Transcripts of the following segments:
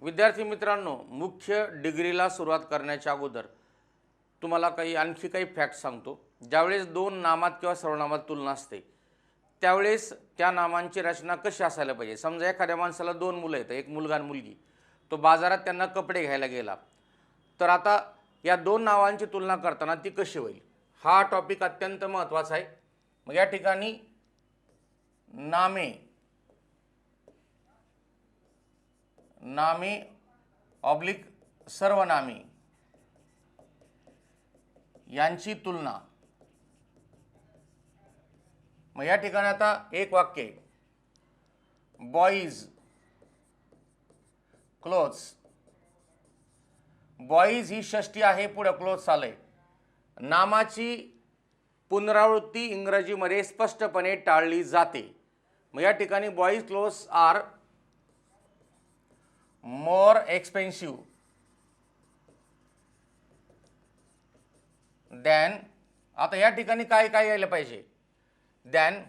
विद्यार्थी मित्रांनो, मुख्य डिग्रीला सुरुवात करण्याच्या अगोदर तुम्हाला आणखी काही फॅक्ट सांगतो। ज्यावेळेस दोन नामात किंवा सर्वनामात तुलना असते त्यावेळेस त्या नामांची रचना कशी असायला पाहिजे। समजा एखाद्या माणसाला दोन मुलं आहेत, एक मुलगा आणि मुलगी, तो बाजारात त्यांना कपडे घ्यायला गेला, तर आता या दोन नावांची तुलना करताना ती कशी होईल, हा टॉपिक अत्यंत महत्त्वाचा आहे। मग या ठिकाणी नामे ऑब्लिक सर्वनामे यांची तुलना। मग या ठिकाणी आता एक वाक्य आहे, बॉईज क्लोथ्स। बॉईज ही षष्टी आहे, पुढे क्लोथ्स आलंय। नामाची पुनरावृत्ती इंग्रजीमध्ये स्पष्टपणे टाळली जाते। मग या ठिकाणी boys clothes are more expensive than, आता या ठिकाणी काय काय यायला पाहिजे, दॅन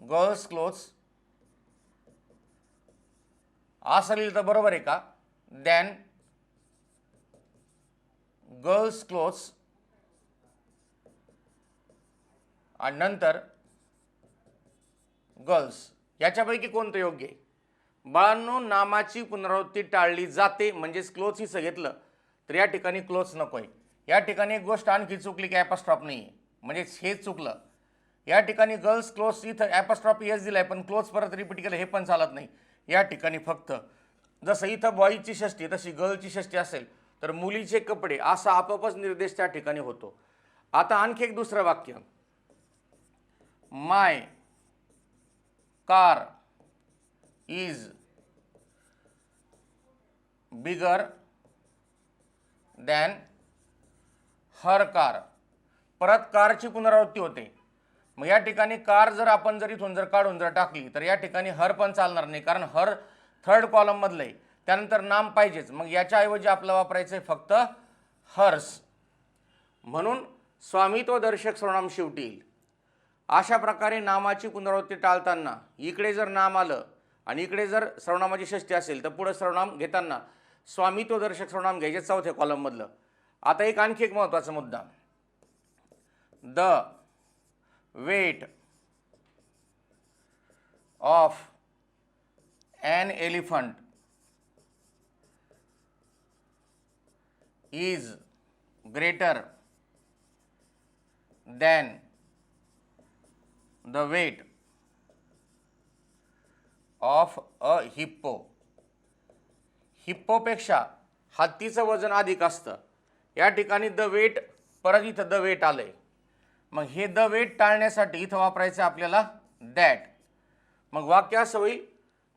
गर्ल्स क्लोथ्स असं लिहिलं तर बरोबर आहे का। दॅन गर्ल्स क्लोथ्स आणि नंतर गर्ल्स, याच्यापैकी कोणतं योग्य आहे। बाळांनो, नामाची पुनरावृत्ती टाळली जाते म्हणजेच क्लोथ्स हिचं घेतलं तर या ठिकाणी क्लोथ्स नको आहे। या ठिकाणी एक गोष्ट आणखी चुकली की ॲपॉस्ट्रॉफ नाही आहे, म्हणजेच हे चुकलं। या ठिकाणी गर्ल्स क्लोथ्स इथं ॲपॉस्ट्रॉफ एस दिलाय, पण क्लोथ्स परत रिपीट केलं हे पण चालत नाही। या ठिकाणी फक्त जसं इथं बॉईजची षष्टी तशी गर्लची षष्टी असेल तर मुलीचे कपडे असा आपोआपच निर्देश त्या ठिकाणी होतो। आता आणखी एक दुसरं वाक्य, my car is bigger than her car. परत कारची पुनरावृत्ती होते। मग या ठिकाणी कार जर आपण इथून काढून टाकली तर या ठिकाणी हर पण चालणार नाही, कारण हर थर्ड कॉलम मधलं आहे, त्यानंतर नाम पाहिजेच। मग याच्याऐवजी आपलं वापरायचं आहे फक्त हर्स, म्हणून स्वामित्वदर्शक सर्वनाम शेवटी येईल। अशा प्रकारे नामाची पुनरावृत्ती टाळताना इकडे जर नाम आलं आणि इकडे जर सर्वनामाची षष्टी असेल तर पुढे सर्वनाम घेताना स्वामित्वदर्शक सर्वनाम घ्यायचे चौथ्या कॉलम मधलं। आता आणखी एक महत्त्वाचा मुद्दा, the weight of an elephant is greater than the weight of a hippo. हिप्पोपेक्षा हत्तीचं वजन अधिक असतं। या ठिकाणी द वेट, परत इथं द वेट आलंय, मग हे द वेट टाळण्यासाठी इथं वापरायचं आपल्याला दॅट। मग वाक्य असं होईल,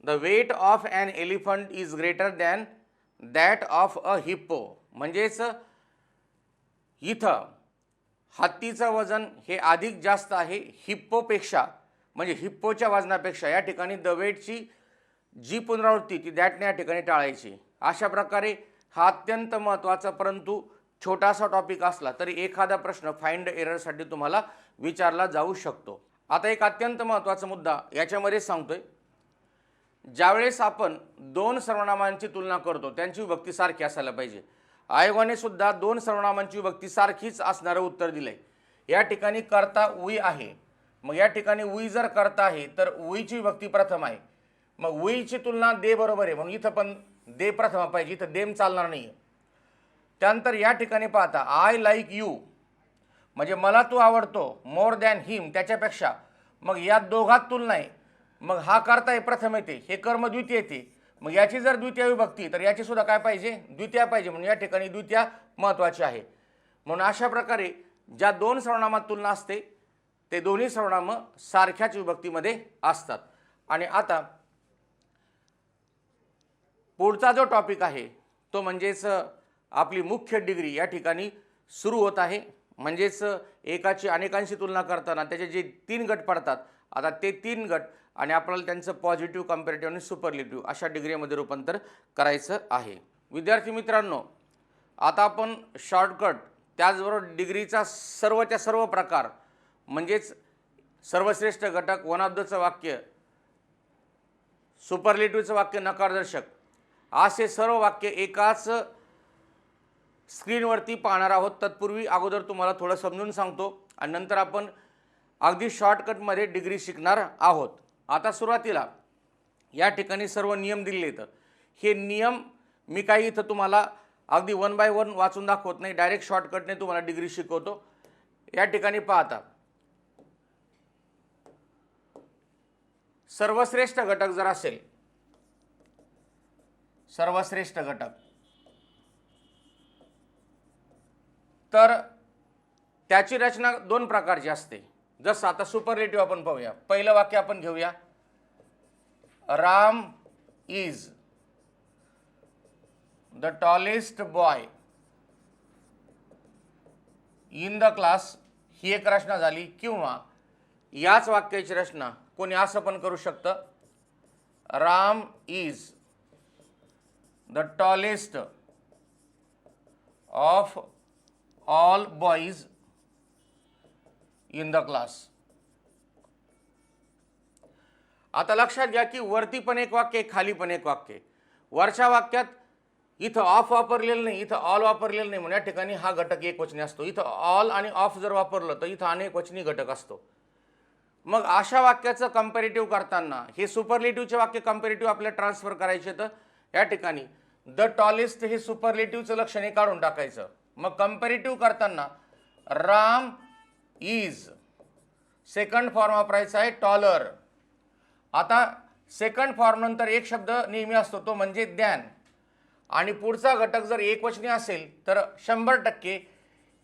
the weight of an elephant is greater than that of a hippo. म्हणजेच इथं हत्तीचं वजन हे अधिक जास्त आहे हिप्पोपेक्षा, म्हणजे हिप्पोच्या वजनापेक्षा। या ठिकाणी द वेटची जी पुनरावृत्ती ती दॅटने या ठिकाणी टाळायची। अशा प्रकारे हा अत्यंत महत्त्वाचा परंतु छोटासा टॉपिक असला तरी एखादा प्रश्न फाइंड एररसाठी तुम्हाला विचारला जाऊ शकतो। आता एक अत्यंत महत्त्वाचा मुद्दा याच्यामध्ये सांगतोय, ज्यावेळेस आपण दोन सर्वनामांची तुलना करतो त्यांची विभक्ती सारखी असायला पाहिजे। आयोगाने सुद्धा दोन सर्वनामांची विभक्ती सारखीच असणारं उत्तर दिलंय। या ठिकाणी कर्ता उई आहे, मग या ठिकाणी उई जर कर्ता आहे तर उईची विभक्ती प्रथम आहे। मग उईची तुलना दे बरोबर आहे, म्हणून इथं पण दे प्रथम पाहिजे, इथं देम चालणार नाही। त्यानंतर या ठिकाणी पाहता आय लाईक यू, म्हणजे मला तू आवडतो, मोर दॅन हिम त्याच्यापेक्षा। मग या दोघात तुलना आहे, मग हा कर्ता आहे प्रथम येते, हे कर्म द्वितीय येते। मग याची जर द्वितीय विभक्ती तर याची सुद्धा काय पाहिजे, द्वितीय पाहिजे, म्हणून या ठिकाणी द्वितीय महत्त्वाची आहे। म्हणून अशा प्रकारे ज्या दोन सर्वनामात तुलना असते ते दोन्ही सर्वनाम सारख्याच विभक्तीमध्ये असतात। आणि आता पुढचा जो टॉपिक आहे तो म्हणजेच आपली मुख्य डिग्री या ठिकाणी सुरू होत आहे। म्हणजेच एकाची अनेकांशी तुलना करताना त्याचे जे तीन गट पडतात, आता ते तीन गट आणि आपल्याला त्यांचं पॉझिटिव्ह, कंपॅरेटिव्ह आणि सुपरलेटिव्ह अशा डिग्रीमध्ये रूपांतर करायचं आहे। विद्यार्थी मित्रांनो, आता आपण शॉर्टकट त्याचबरोबर डिग्रीचा सर्वच्या सर्व प्रकार म्हणजेच सर्वश्रेष्ठ घटक, वन ऑफ दचं वाक्य, सुपरलेटिव्हचं वाक्य नकारदर्शक असे सर्व वाक्य एकाच स्क्रीनवरती पाहणार आहोत. तत्पूर्वी अगोदर तुम्हाला थोडं समजून सांगतो आणि नंतर आपण अगदी शॉर्टकटमध्ये डिग्री शिकणार आहोत. आता सुरुवातीला या ठिकाणी सर्व नियम दिले आहेत. हे नियम मी काही इथं तुम्हाला अगदी 1 बाय 1 वाचून दाखवत नाही, डायरेक्ट शॉर्टकटने तुम्हाला डिग्री शिकवतो. या ठिकाणी पाहता सर्वश्रेष्ठ घटक जर असेल, सर्वश्रेष्ठ घटक, तर त्याची रचना 2 प्रकारची असते. जसं आता सुपरलेटिव्ह आपण पाहूया. पहिलं वाक्य आपण घेऊया, Ram is the tallest boy in the class. ही एक रचना झाली. किंवा याच वाक्याची रचना कोणी असं पण करू शकतं, Ram is the tallest of all boys in the class. आता लक्षात घ्या की वरती पण एक वाक्य, खाली पण एक वाक्य. वरच्या वाक्यात इथं ऑफ वापरलेलं नाही, इथं ऑल वापरलेलं नाही, म्हणून या ठिकाणी हा घटक एकवचनी असतो. इथं ऑल आणि ऑफ जर वापरलं तर इथं अनेकवचनी घटक असतो. मग अशा वाक्याचं कंपॅरेटिव्ह करताना हे सुपरलेटिव्हचे वाक्य कंपॅरेटिव्ह आपल्याला ट्रान्सफर करायचे, तर या ठिकाणी द टॉलेस्ट हे सुपरलेटिव्हचं लक्षण हे काढून टाकायचं. मग कंपॅरेटिव्ह करताना राम इज सेकंड फॉर्म वापरायचा आहे टॉलर. आता सेकंड फॉर्म नंतर एक शब्द नेहमी असतो, तो म्हणजे दॅन. आणि पुढचा घटक जर एकवचनी असेल तर 100%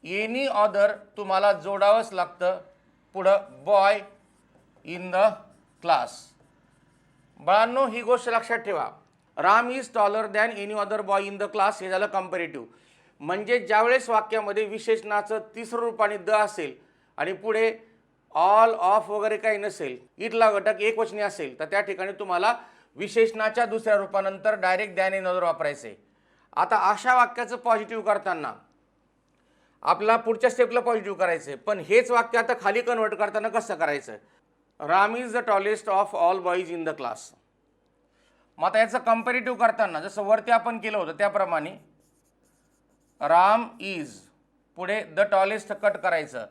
एनी अदर तुम्हाला जोडावंच लागतं पुढं बॉय इन द क्लास. बाळांनो, ही गोष्ट लक्षात ठेवा, Ram is taller than any other boy in the class हे झालं कंपॅरेटिव्ह. म्हणजे ज्यावेळेस वाक्यामध्ये विशेषणाचं तिसरं रूप आणि द असेल आणि पुढे ऑल ऑफ वगैरे काही नसेल, इथला घटक एकवचनी असेल, तर त्या ठिकाणी तुम्हाला विशेषणाच्या दुसऱ्या रूपानंतर डायरेक्ट दॅन एनी अदर वापरायचे. आता अशा वाक्याचं पॉझिटिव्ह करताना आपल्याला पुढच्या स्टेपला पॉझिटिव्ह करायचं आहे. पण हेच वाक्य आता खाली कन्वर्ट करताना कसं करायचं, Ram is the tallest of all boys in the class. मग आता याचं कंपॅरेटिव्ह करताना जसं वरती आपण केलं होतं त्याप्रमाणे राम इज पुढे द टॉलेस्ट कट करायचं,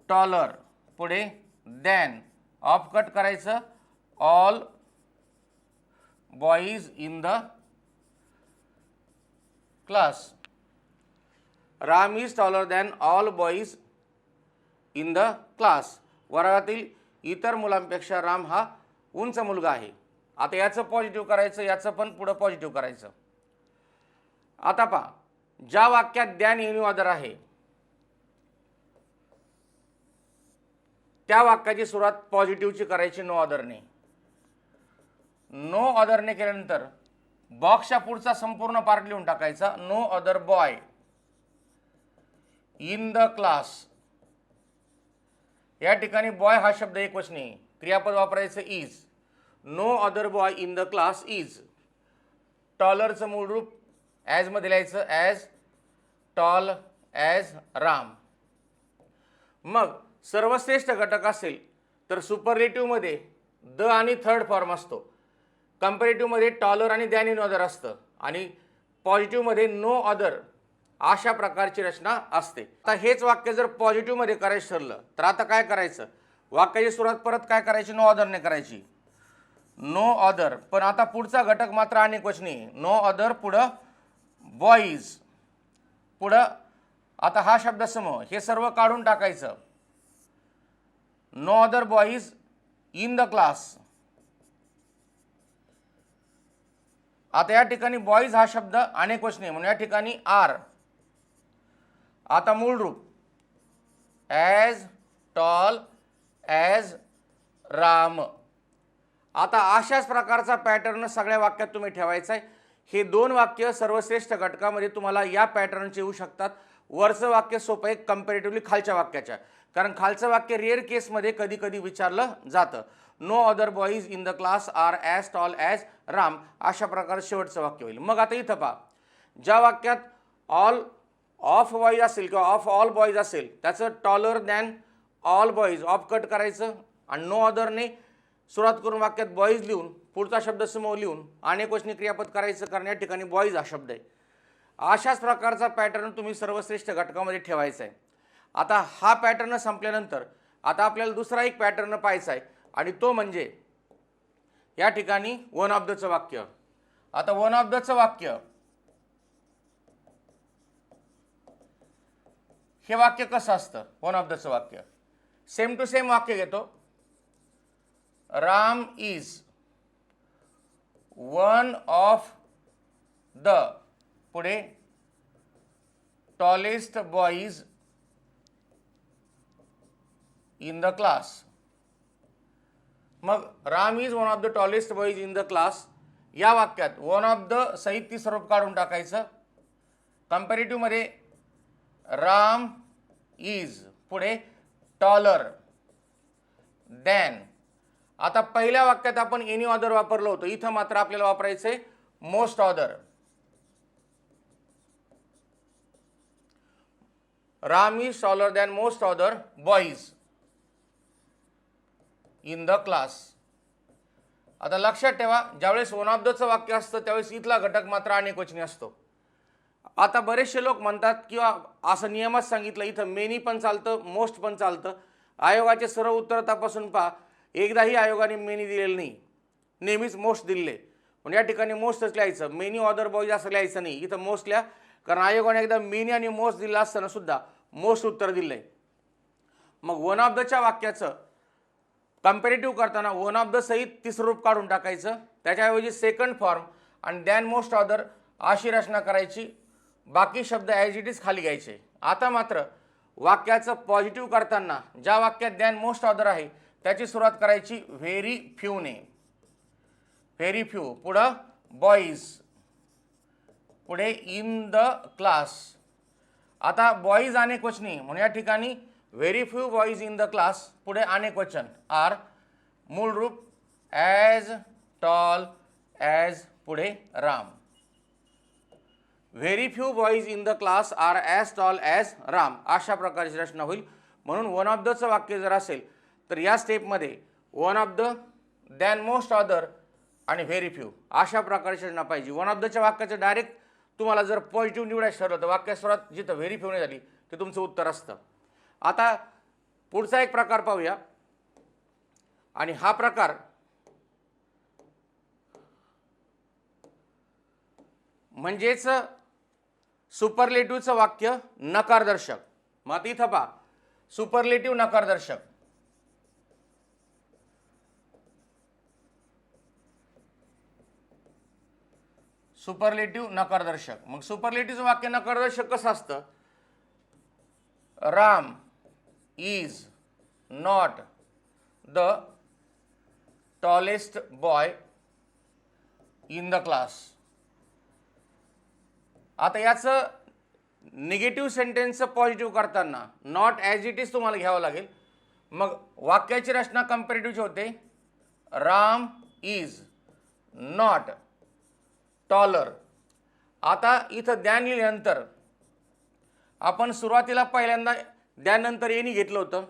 टॉलर पुढे दॅन ऑफ कट करायचं, all boys in the class. Ram is taller than all boys in the class. वर्गातील इतर मुलांपेक्षा राम हा उंच मुलगा आहे. आता याचं पॉझिटिव्ह करायचं, याचं पण पुढं पॉझिटिव्ह करायचं. आता पहा, ज्या वाक्यात दॅन एनी अदर आहे त्या वाक्याची सुरुवात पॉझिटिव्हची करायची नो अदरने. नो अदरने केल्यानंतर बॉक्सच्या पुढचा संपूर्ण पार्ट लिहून टाकायचा, no other boy in the class. या ठिकाणी बॉय हा शब्द एकवचनी, क्रियापद वापरायचं is. No other boy in the class is. टॉलरचं मूळ रूप ॲज मध्ये लिहायचं, ॲज टॉल ॲज राम. मग सर्वश्रेष्ठ घटक असेल तर सुपरलेटिव्हमध्ये द आणि थर्ड फॉर्म असतो, कंपॅरेटिव्हमध्ये टॉलर आणि दॅन एनी अदर असतं आणि पॉझिटिव्हमध्ये नो अदर अशा प्रकारची रचना असते. आता हेच वाक्य जर पॉझिटिव्हमध्ये करायचं ठरलं तर आता काय करायचं, वाक्याची सुरुवात परत काय करायची, नो अदरने करायची, नो अदर. पण आता पुढचा घटक मात्र अनेकवचनी, नो अदर पुढं बॉईज, पुढं आता हा शब्द समूह, हे सर्व काढून टाकायचं, no other boys in the class. आता या ठिकाणी बॉईज हा शब्द अनेकवचनी म्हणून या ठिकाणी आर. आता मूळ रूप ॲज टॉल ॲज राम. आता अशाच प्रकारचा पॅटर्न सगळ्या वाक्यात तुम्ही ठेवायचा आहे. हे 2 वाक्य सर्वश्रेष्ठ घटकामध्ये तुम्हाला या पॅटर्नचे येऊ शकतात. वरचं वाक्य सोपं आहे कंपॅरेटिव्हली खालच्या वाक्याच्या, कारण खालचं वाक्य रेअर केसमध्ये कधी कधी विचारलं जातं. No other boys in the class are as tall as Ram, अशा प्रकारचं शेवटचं वाक्य होईल. मग आता इथं पहा, ज्या वाक्यात ऑल ऑफ बॉईज असेल किंवा ऑफ ऑल बॉईज असेल त्याचं taller than all boys of cut करायचं आणि नो अदरने सुरुवात करून वाक्यात बॉईज लिहून पुढचा शब्दसमूह लिहून अनेकवचनी क्रियापद करायचं, कारण या ठिकाणी बॉईज हा शब्द आहे. अशाच प्रकारचा पॅटर्न तुम्ही सर्वश्रेष्ठ घटकामध्ये ठेवायचा आहे. आता हा पॅटर्न संपल्यानंतर आता आपल्याला दुसरा एक पॅटर्न पाहायचा आहे, आणि तो म्हणजे या ठिकाणी वन ऑफ दचं वाक्य. आता वन ऑफ दचं वाक्य हे वाक्य कसं असतं? वन ऑफ दचं वाक्य सेम टू सेम वाक्य घेतो. Ram is one of the पुढे tallest boys in the class. मग Ram is one of the tallest boys in the class या वाक्यात वन ऑफ द सहित स्वरूप काढून टाकायचं. कंपॅरेटिव्ह मध्ये राम इज पुढे टॉलर दॅन. आता पहिल्या वाक्यात आपण एनी ऑदर वापरलं होतं, इथं मात्र आपल्याला वापरायचंय most other. Ram is taller than most other boys in the class. आता लक्षात ठेवा, ज्यावेळेस वन ऑफ दचं वाक्य असतं त्यावेळेस इथला घटक मात्र अनेकवचनी असतो. आता बरेचसे लोक म्हणतात किंवा असं नियमच सांगितलं, इथं मेनी पण चालतं, मोस्ट पण चालतं. आयोगाचे सर्व उत्तर तपासून पहा, एकदाही आयोगाने मेनी दिलेलं नाही, नेहमीच मोस्ट दिले. पण या ठिकाणी मोस्टच लिहायचं, मेनी ऑदर बॉईज असं लिहायचं नाही, इथं मोस्ट लिहा, कारण आयोगाने एकदा मेनी आणि मोस्ट दिलं असताना सुद्धा मोस्ट उत्तर दिलंय. मग वन ऑफ दच्या वाक्याचं कंपॅरेटिव्ह करताना वन ऑफ द सहित तिसरं रूप काढून टाकायचं, त्याच्याऐवजी सेकंड फॉर्म आणि दॅन मोस्ट ऑदर अशी रचना करायची. बाकी शब्द ॲज इट इज खाली घ्यायचे. आता मात्र वाक्याचं पॉझिटिव्ह करताना ज्या वाक्यात दॅन मोस्ट ऑदर आहे त्याची सुरुवात करायची व्हेरी फ्यूने. व्हेरी फ्यू पुढं बॉईज पुढे इन द क्लास. आता बॉईज अनेकवचनी म्हणून या ठिकाणी very few boys in the class पुढे अनेकवचन आर मूळ रूप ॲज टॉल ॲज पुढे Ram. Very few boys in the class are as tall as Ram अशा प्रकारची रचना होईल. म्हणून वन ऑफ दचं वाक्य जर असेल तर या स्टेपमध्ये one of the than most other आणि व्हेरी फ्यू अशा प्रकारची रचना पाहिजे. वन ऑफ दच्या वाक्याचं डायरेक्ट तुम्हाला जर पॉझिटिव्ह निवडायचं ठरलं तर वाक्य सुरुवात जिथं व्हेरी फ्यू नाही झाली ते तुमचं उत्तर असतं. आता पुढचा एक प्रकार पाहूया, आणि हा प्रकार म्हणजेच सुपरलेटिव्हचं वाक्य नकारदर्शक. मग आता इथं पहा, सुपरलेटिव्ह नकारदर्शक. सुपरलेटिव्ह नकारदर्शक. मग सुपरलेटिव्हचं वाक्य नकारदर्शक कसं असतं? Ram is not the tallest boy in the class. आता याचं निगेटिव्ह सेंटेन्सचं पॉझिटिव्ह करताना नॉट ॲज इट इज तुम्हाला घ्यावं लागेल. मग वाक्याची रचना कंपॅरेटिव्हची होते, राम इज नॉट टॉलर. आता इथं दॅन लिहिल्यानंतर आपण सुरुवातीला पहिल्यांदा दॅन नंतर एनी घेतलं होतं,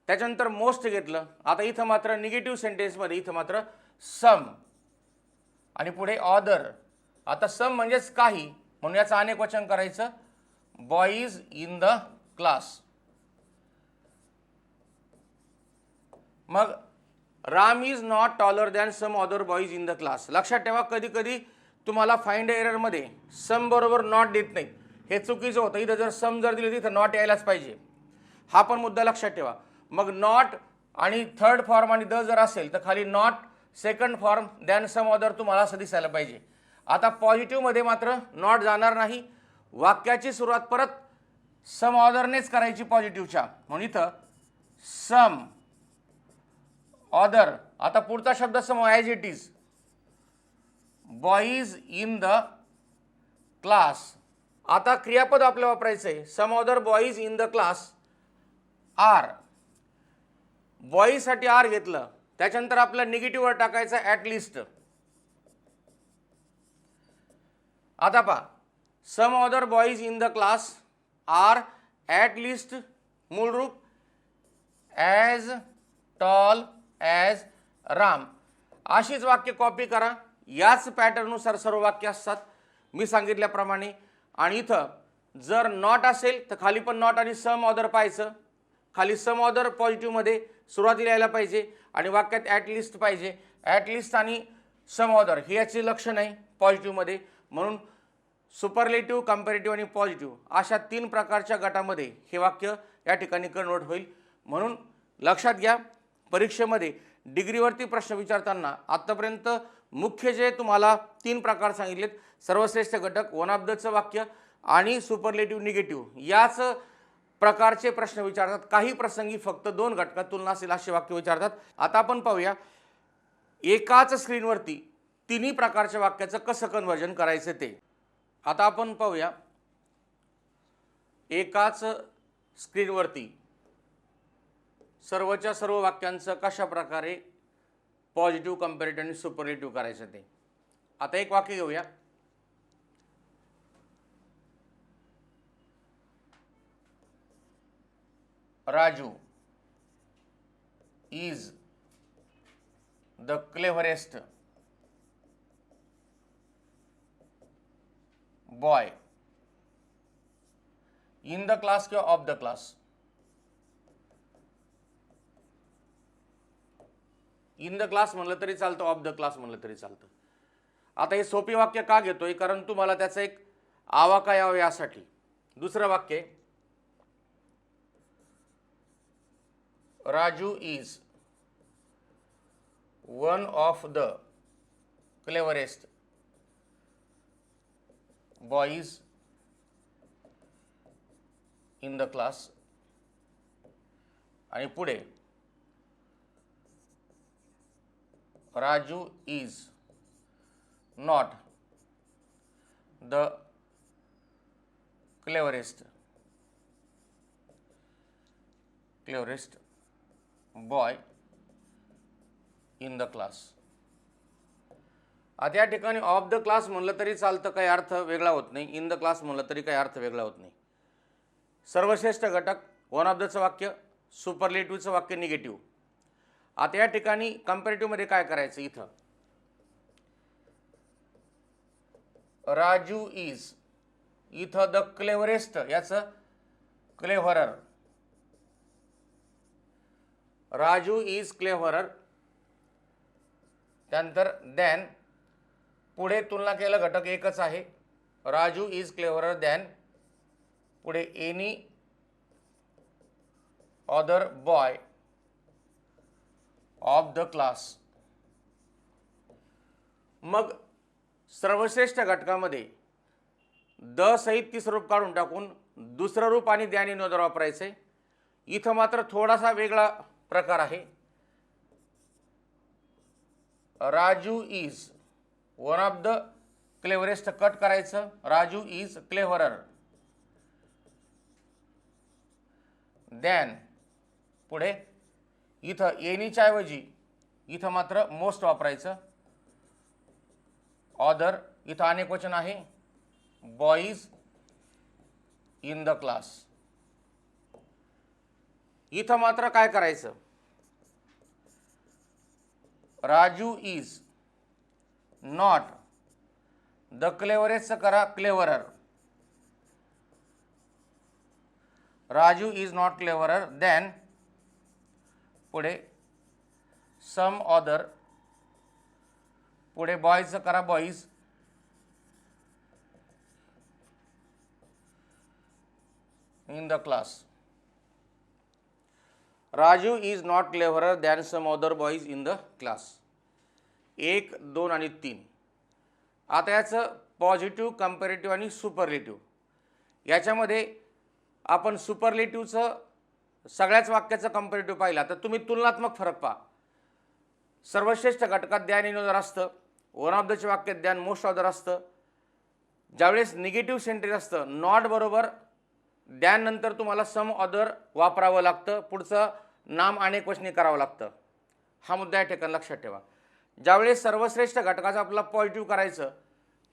त्याच्यानंतर मोस्ट घेतलं. आता इथं मात्र निगेटिव्ह सेंटेन्समध्ये इथं मात्र सम आणि पुढे ऑदर. आता सम म्हणजेच काही, म्हणून याचं अनेकवचन करायचं बॉईज इन द क्लास. मग Ram is not taller than some other boys in the class. लक्षात ठेवा, कधी कधी तुम्हाला फाइंड एररमध्ये सम बरोबर नॉट देत नाही, हे चुकीचं होतं. इथं जर सम जर दिली तिथं नॉट यायलाच पाहिजे, हा पण मुद्दा लक्षात ठेवा. मग नॉट आणि थर्ड फॉर्म आणि द जर असेल तर खाली not second form than some other तुम्हाला असं दिसायला पाहिजे. आता पॉझिटिव्हमध्ये मात्र नॉट जाणार नाही, वाक्याची सुरुवात परत सम ऑदरनेच करायची पॉझिटिव्हच्या, म्हणून इथं सम ऑदर. आता पुढचा शब्द some as it is boys in the class. आता क्रियापद आपल्याला वापरायचं आहे some other boys in the class are. बॉईजसाठी आर घेतलं, त्याच्यानंतर आपल्याला निगेटिव्ह वर टाकायचं ॲटलिस्ट. आता पहा, some other boys in the class are at least रूप ॲज टॉल ॲज राम. अशीच वाक्य कॉपी करा, याच पॅटर्ननुसार सर्व वाक्य असतात मी सांगितल्याप्रमाणे. आणि इथं जर नॉट असेल तर खाली पण नॉट आणि सम ऑदर पाहायचं. खाली सम ऑदर पॉझिटिव्हमध्ये सुरुवातीला यायला पाहिजे आणि वाक्यात ॲटलिस्ट पाहिजे. ॲटलिस्ट आणि सम ऑदर हे याचे लक्षण आहे पॉझिटिव्हमध्ये. म्हणून सुपरलेटिव्ह, कंपॅरेटिव्ह आणि पॉझिटिव्ह अशा 3 प्रकारच्या गटामध्ये हे वाक्य या ठिकाणी कन्वर्ट होईल. म्हणून लक्षात घ्या, परीक्षेमध्ये डिग्रीवरती प्रश्न विचारताना आत्तापर्यंत मुख्य जे तुम्हाला 3 प्रकार सांगितलेत, सर्वश्रेष्ठ घटक, वन ऑफ दचं वाक्य आणि सुपरलेटिव्ह निगेटिव्ह, याच प्रकारचे प्रश्न विचारतात. काही प्रसंगी फक्त 2 घटकात तुलना असेल असे वाक्य विचारतात. आता आपण पाहूया एकाच स्क्रीनवरती तिन्ही प्रकारच्या वाक्याचं कसं कन्व्हर्जन करायचं ते. आता आपण पाहूया एकाच स्क्रीनवरती सर्वच्या सर्व वाक्यांचं कशा प्रकारे पॉझिटिव्ह, कंपॅरेटिव्ह आणि सुपरलेटिव्ह करायचं ते. आता एक वाक्य घेऊया. Raju is the cleverest boy in the class किंवा of the class. In the class म्हणलं तरी चालतं, ऑफ द क्लास म्हणलं तरी चालतं. आता हे सोपी वाक्य का घेतोय, कारण तुम्हाला त्याचा एक आवाका यावा यासाठी. दुसरं वाक्य, Raju is one of the cleverest boys in the class. आणि पुढे Raju is not the cleverest boy in the class. आता या ठिकाणी ऑफ द क्लास म्हणलं तरी चालतं, काही अर्थ वेगळा होत नाही. इन द क्लास म्हणलं तरी काही अर्थ वेगळा होत नाही. सर्वश्रेष्ठ घटक, वन ऑफ दचं वाक्य, सुपरलेटिव्हचं वाक्य निगेटिव्ह. आता या ठिकाणी कंपॅरेटिव्हमध्ये काय करायचं, इथं राजू इज, इथं द क्लेव्हरेस्ट याचं क्लेव्हरर, राजू इज क्लेव्हरर. त्यानंतर दॅन, पुढे तुलना केलं घटक एकच आहे, राजू इज क्लेव्हरर दॅन, पुढे any other boy of the class. मग सर्वश्रेष्ठ घटकामध्ये द सहित तिसरं रूप काढून टाकून दुसरं रूप आणि दॅन एनी अदर वापरायचं आहे. इथं मात्र थोडासा वेगळा प्रकार आहे. Raju is one of the cleverest कट करायचं, राजू इज क्लेव्हरर दॅन, पुढे इथं एनीच्या ऐवजी इथं मात्र मोस्ट वापरायचं, ऑदर, इथं अनेक वचन आहे, बॉईज इन द क्लास. इथं मात्र काय करायचं, Raju is not the cleverest करा cleverer, Raju is not cleverer than, पुढे सम ऑदर, पुढे बॉयचं करा boys, in the class. Raju is not cleverer than some other boys in the class. 1, 2 आणि 3. आता याचं पॉझिटिव्ह, कंपॅरेटिव्ह आणि सुपरलेटिव्ह. याच्यामध्ये आपण सुपरलेटिव्हचं सगळ्याच वाक्याचं कंपॅरेटिव्ह पाहिला तर तुम्ही तुलनात्मक फरक पहा. सर्वश्रेष्ठ घटकात दॅन एनी अदर असतं, वन ऑफ दच्या वाक्यात दॅन मोस्ट ऑदर असतं. ज्यावेळेस निगेटिव्ह सेंटेन्स असतं, नॉट बरोबर दॅन नंतर तुम्हाला सम ऑदर वापरावं लागतं, पुढचं नाम अनेक वचनी करावं लागतं. हा मुद्दा या ठिकाणी लक्षात ठेवा. ज्यावेळेस सर्वश्रेष्ठ घटकाचं आपल्याला पॉझिटिव्ह करायचं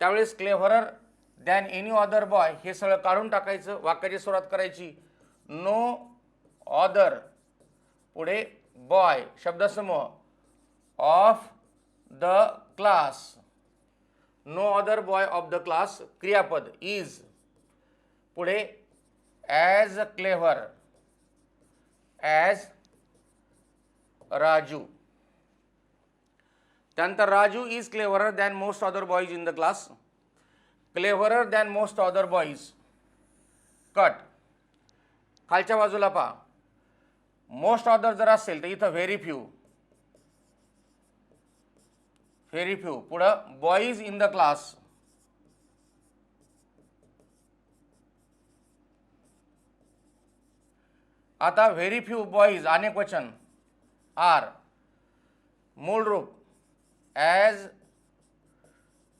त्यावेळेस cleverer than any other boy हे सगळं काढून टाकायचं, वाक्याची सुरुवात करायची नो ऑदर, पुढे बॉय शब्दसमूह of the class, no other boy of the class क्रियापद इज, पुढे ॲज क्लेव्हर ॲज राजू, त्यानंतर Raju is cleverer than most other boys in the class, cleverer than most other boys, cut. खालच्या बाजूला पहा, most other जर असेल तर इथं व्हेरी फ्यू, व्हेरी फ्यू, पुढं बॉईज इन द क्लास, आता व्हेरी फ्यू बॉईज अनेक वचन आर, मूळ रूप ॲज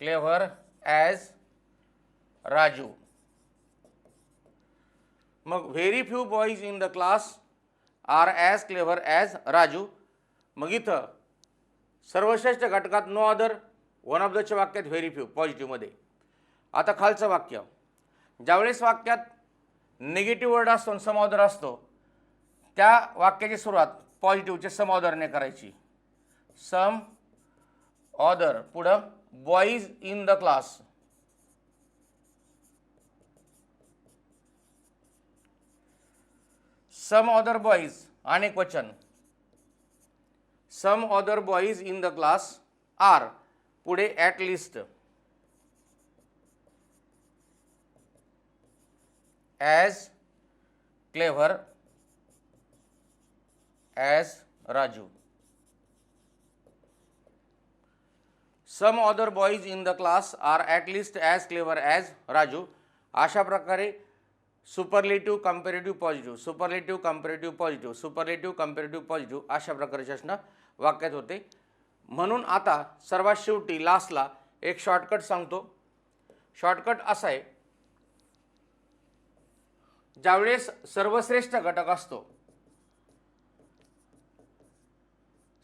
क्लेव्हर ॲज राजू. मग very few boys in the class are as clever as Raju. मग इथं सर्वश्रेष्ठ घटकात नो अदर, वन ऑफ दच्या वाक्यात व्हेरी फ्यू पॉझिटिव्हमध्ये. आता खालचं वाक्य, ज्यावेळेस वाक्यात निगेटिव्ह वर्ड असतो आणि सम ऑदर असतो, त्या वाक्याची सुरुवात पॉझिटिव्हचे सम ऑदरने करायची. सम ऑदर, पुढं boys in the class, some other boys अनेक वचन, some other boys in the class are, पुढे at least, as clever as Raju. Some other boys in the class are at least as clever as Raju. अशा प्रकारे superlative comparative positive, superlative comparative positive, superlative comparative positive अशा प्रकारचे प्रश्न वाक्यात होते. म्हणून आता सर्वात शेवटी लास्टला एक शॉर्टकट सांगतो. शॉर्टकट असा आहे, ज्यावेळेस सर्वश्रेष्ठ घटक असतो,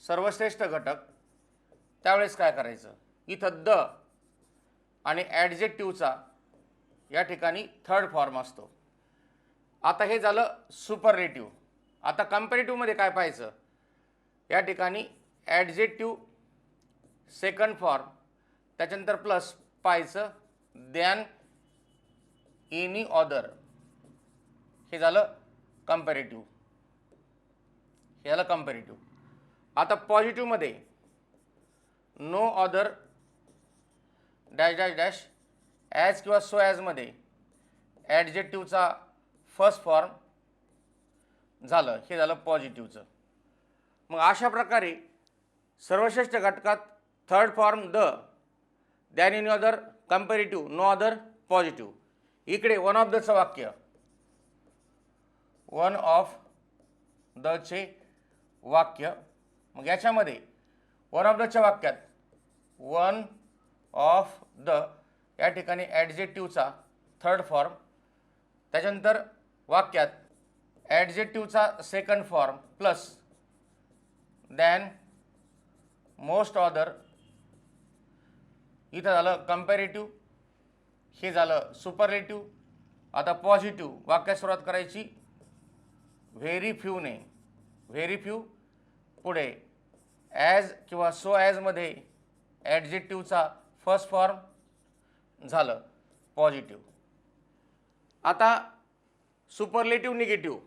सर्वश्रेष्ठ घटक, त्यावेळेस काय करायचं, इथं द आणि ॲडजेक्टिव्हचा या ठिकाणी थर्ड फॉर्म असतो. आता हे झालं सुपरलेटिव्ह. आता कंपॅरेटिव्हमध्ये काय पाहायचं, या ठिकाणी ॲडजेक्टिव्ह सेकंड फॉर्म, त्याच्यानंतर प्लस पाहायचं दॅन एनी अदर, हे झालं कंपॅरेटिव्ह, हे झालं कंपॅरेटिव्ह. आता पॉझिटिव्हमध्ये no other dash dash dash as किंवा सो ॲजमध्ये ॲडजेक्टिव्हचा फर्स्ट फॉर्म झालं, हे झालं पॉझिटिव्हचं. मग अशा प्रकारे सर्वश्रेष्ठ घटकात third form the, than any other, comparative, no other, positive. इकडे वन ऑफ दचं वाक्य, वन ऑफ दचे वाक्य. मग याच्यामध्ये वन ऑफ दच्या वाक्यात वन ऑफ द या ठिकाणी ॲडजेक्टिव्हचा थर्ड फॉर्म, त्याच्यानंतर वाक्यात ॲडजेक्टिव्हचा second form plus than most other, इथं झालं कंपॅरेटिव्ह, हे झालं सुपरलेटिव्ह. आता पॉझिटिव्ह वाक्यात सुरुवात करायची व्हेरी फ्यूने, व्हेरी फ्यू, पुढे ॲज किंवा सो ॲजमध्ये ॲडजेक्टिव्हचा फर्स्ट फॉर्म झालं पॉझिटिव्ह. आता सुपरलेटिव्ह निगेटिव्ह,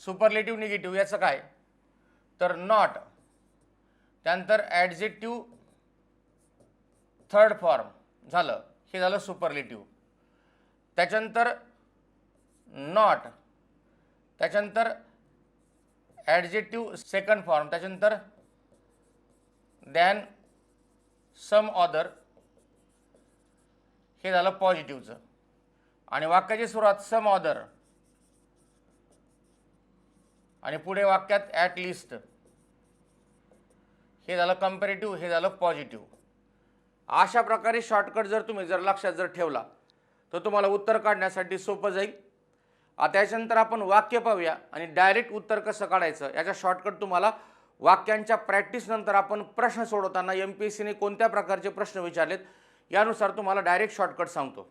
सुपरलेटिव्ह निगेटिव्ह याचं काय, तर नॉट, त्यानंतर ॲडजेक्टिव्ह थर्ड फॉर्म झालं, हे झालं सुपरलेटिव्ह. त्याच्यानंतर नॉट, त्याच्यानंतर ॲडजेक्टिव्ह सेकंड फॉर्म, त्याच्यानंतर दॅन सम ऑदर, हे झालं पॉझिटिव्हचं. आणि वाक्याची सुरुवात सम ऑदर आणि पुढे वाक्यात ॲट लिस्ट, हे झालं कंपॅरेटिव्ह, हे झालं पॉझिटिव्ह. अशा प्रकारे शॉर्टकट जर तुम्ही लक्षात ठेवला तर तुम्हाला उत्तर काढण्यासाठी सोपं जाईल. आता याच्यानंतर आपण वाक्य पाहूया आणि डायरेक्ट उत्तर कसं काढायचं याचा शॉर्टकट तुम्हाला वाक्यांच्या प्रॅक्टिसनंतर आपण प्रश्न सोडवताना MPSCने कोणत्या प्रकारचे प्रश्न विचारलेत यानुसार तुम्हाला डायरेक्ट शॉर्टकट सांगतो.